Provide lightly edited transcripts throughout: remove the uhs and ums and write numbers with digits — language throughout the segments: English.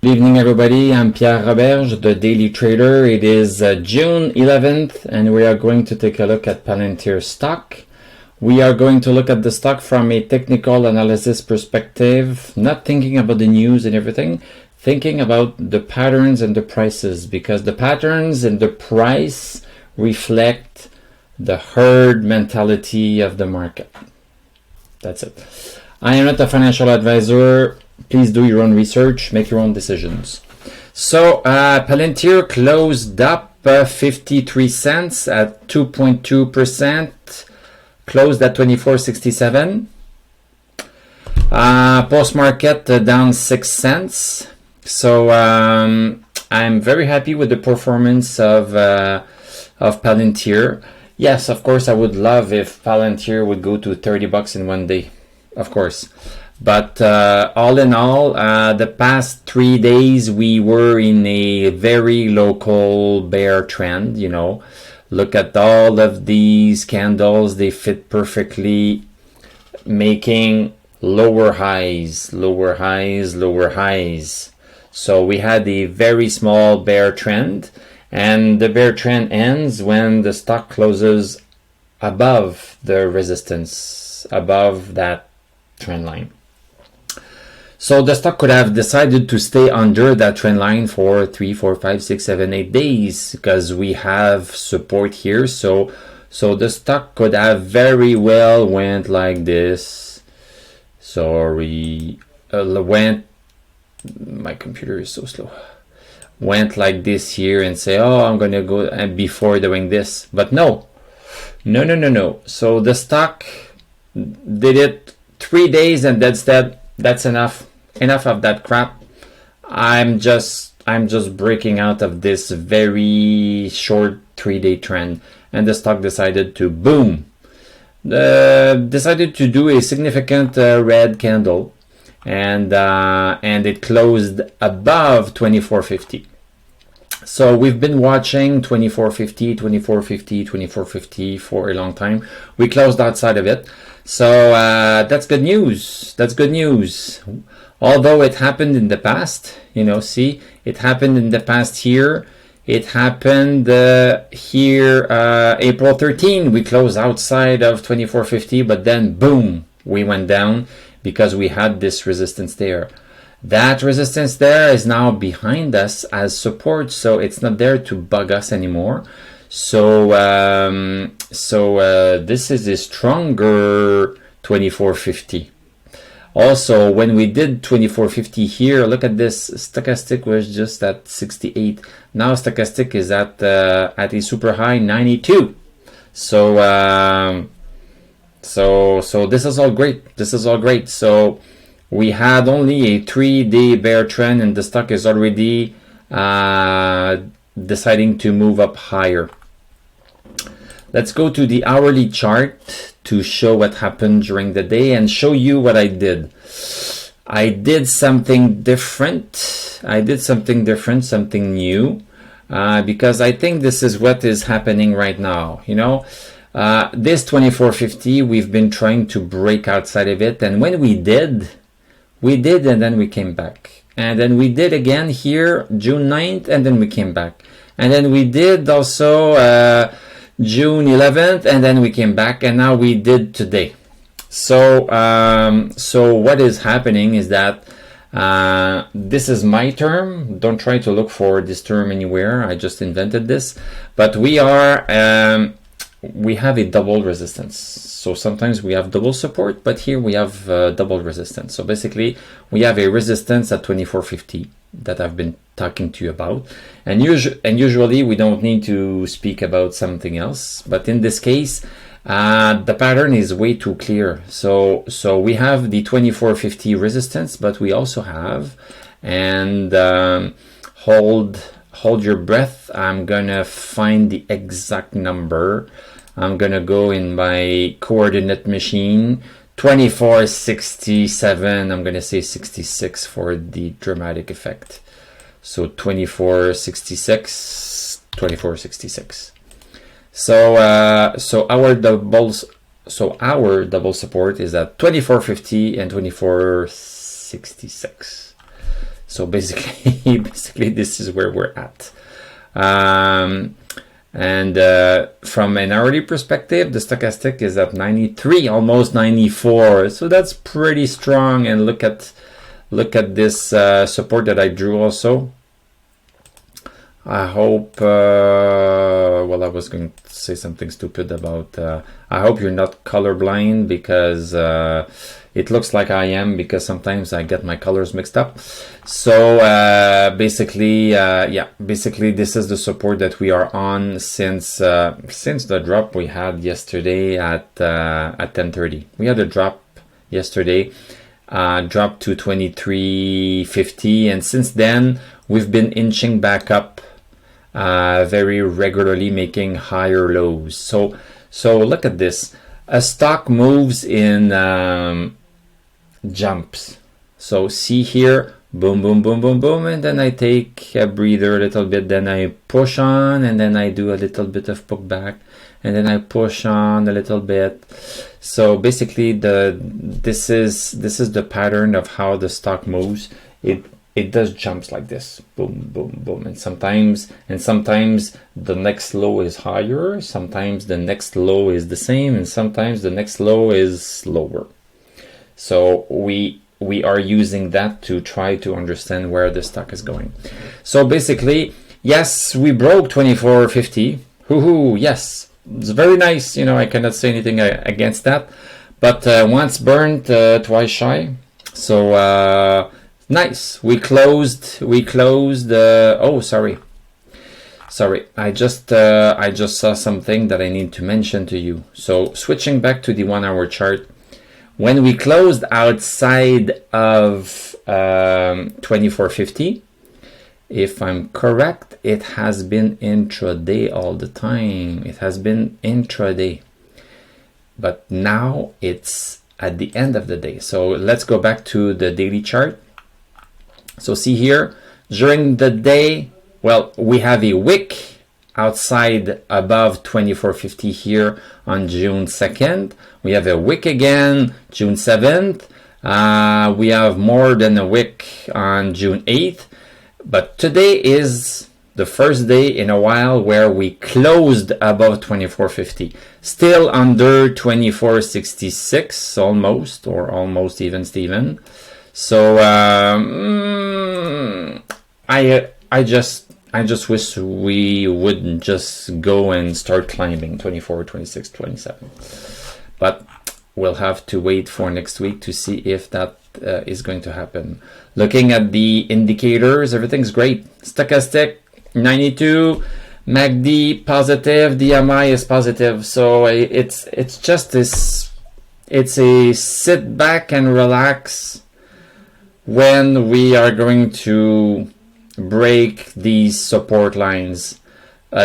Good evening, everybody. I'm Pierre Roberge, the Daily Trader. It is June 11th, and we are going to take a look at Palantir stock. We are going to look at the stock from a technical analysis perspective, not thinking about the news and everything, thinking about the patterns and the prices, because the patterns and the price reflect the herd mentality of the market. That's it. I am not a financial advisor. Please do your own research, make your own decisions. So Palantir closed up 53 cents at 2.2%, closed at 24.67. Post-market down 6 cents. So I'm very happy with the performance of Palantir. Yes, of course, I would love if Palantir would go to 30 bucks in one day, of course. But all in all, the past 3 days, we were in a very local bear trend, you know. Look at all of these candles. They fit perfectly, making lower highs, lower highs, lower highs. So we had a very small bear trend, and the bear trend ends when the stock closes above the resistance, above that trend line. So the stock could have decided to stay under that trend line for 3, 4, 5, 6, 7, 8 days because we have support here. So the stock could have very well went like this. Sorry, my computer is so slow. Went like this here and say, oh, I'm going to go before doing this. But no. So the stock did it 3 days and that's enough. Enough of that crap. I'm just breaking out of this very short 3-day trend, and the stock decided to boom. Decided to do a significant red candle, and it closed above 24.50. So we've been watching 24.50, 24.50, 24.50 for a long time. We closed outside of it. So that's good news. That's good news. Although it happened in the past, you know, see, it happened in the past here. It happened here, April 13. We closed outside of 24.50, but then boom, we went down because we had this resistance there. That resistance there is now behind us as support, so it's not there to bug us anymore. So this is a stronger 24.50. Also, when we did 24.50 here, look at this. Stochastic was just at 68. Now stochastic is at a super high 92. So this is all great. This is all great. So we had only a 3-day bear trend, and the stock is already deciding to move up higher. Let's go to the hourly chart to show what happened during the day and show you what I did. I did something different. Something new, because I think this is what is happening right now. You know, this 24.50, we've been trying to break outside of it, and when we did, and then we came back. And then we did again here, June 9th, and then we came back. And then we did also June 11th, and then we came back, and now we did today. So what is happening is that this is my term. Don't try to look for this term anywhere. I just invented this. But we have a double resistance. So sometimes we have double support, but here we have double resistance. So basically, we have a resistance at 24.50 that I've been talking to you about, and usually we don't need to speak about something else, but in this case the pattern is way too clear. So we have the 24.50 resistance, but we also have, and hold your breath, I'm gonna find the exact number. I'm gonna go in my coordinate machine. 24.67, I'm gonna say 66 for the dramatic effect. So 24.66. So our double support is at 24.50 and 24.66. So basically, basically this is where we're at. And from an hourly perspective, the stochastic is at 93, almost 94. So that's pretty strong. And look at this support that I drew also. I hope, well, I was going to say something stupid about, I hope you're not colorblind, because it looks like I am, because sometimes I get my colors mixed up. So basically, yeah, basically this is the support that we are on since the drop we had yesterday at 10:30. We had a drop yesterday, dropped to 23.50, and since then we've been inching back up very regularly, making higher lows. So look at this. A stock moves in jumps. So see here, boom, boom, boom, boom, boom, and then I take a breather a little bit, then I push on, and then I do a little bit of pull back, and then I push on a little bit. So basically this is the pattern of how the stock moves. It does jumps like this, boom, boom, boom, and sometimes the next low is higher, sometimes the next low is the same, and sometimes the next low is lower. So we are using that to try to understand where the stock is going. So basically, yes, we broke 24.50. Hoo-hoo, yes, it's very nice. You know, I cannot say anything against that. But once burned, twice shy. So nice. We closed. Oh, sorry. I just saw something that I need to mention to you. So switching back to the 1 hour chart. When we closed outside of 24.50, if I'm correct, it has been intraday all the time. It has been intraday. But now it's at the end of the day. So let's go back to the daily chart. So see here, during the day, well, we have a wick outside above 24.50 here on June 2nd. We have a wick again June 7th. We have more than a wick on June 8th. But today is the first day in a while where we closed above 24.50. Still under 24.66 almost, or almost even Steven. So I just wish we would just go and start climbing 24, 26, 27. But we'll have to wait for next week to see if that is going to happen. Looking at the indicators, everything's great. Stochastic 92, MACD positive, DMI is positive. So it's just this. It's a sit back and relax when we are going to break these support lines,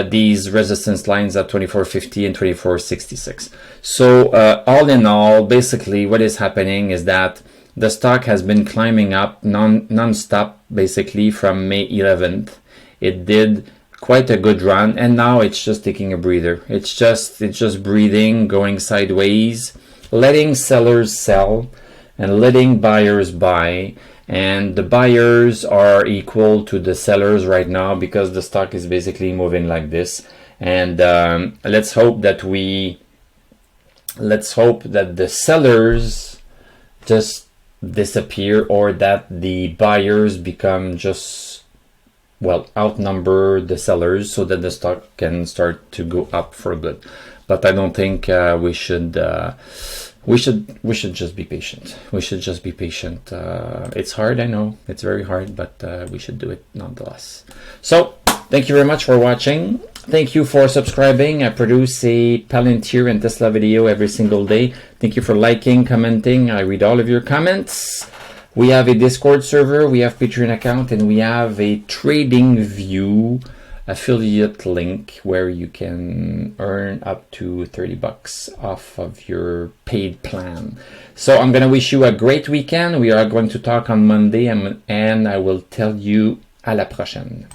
these resistance lines at 24.50 and 24.66. So all in all, basically what is happening is that the stock has been climbing up non-stop basically from May 11th. It did quite a good run, and now it's just taking a breather. It's just breathing, going sideways, letting sellers sell and letting buyers buy. And the buyers are equal to the sellers right now because the stock is basically moving like this. And let's hope that the sellers just disappear, or that the buyers become just, well, outnumber the sellers so that the stock can start to go up for good. But I don't think we should just be patient. We should just be patient. It's hard, I know. It's very hard, but we should do it nonetheless. So, thank you very much for watching. Thank you for subscribing. I produce a Palantir and Tesla video every single day. Thank you for liking, commenting. I read all of your comments. We have a Discord server, we have Patreon account, and we have a Trading View affiliate link where you can earn up to $30 off of your paid plan. So I'm going to wish you a great weekend. We are going to talk on Monday, and I will tell you à la prochaine.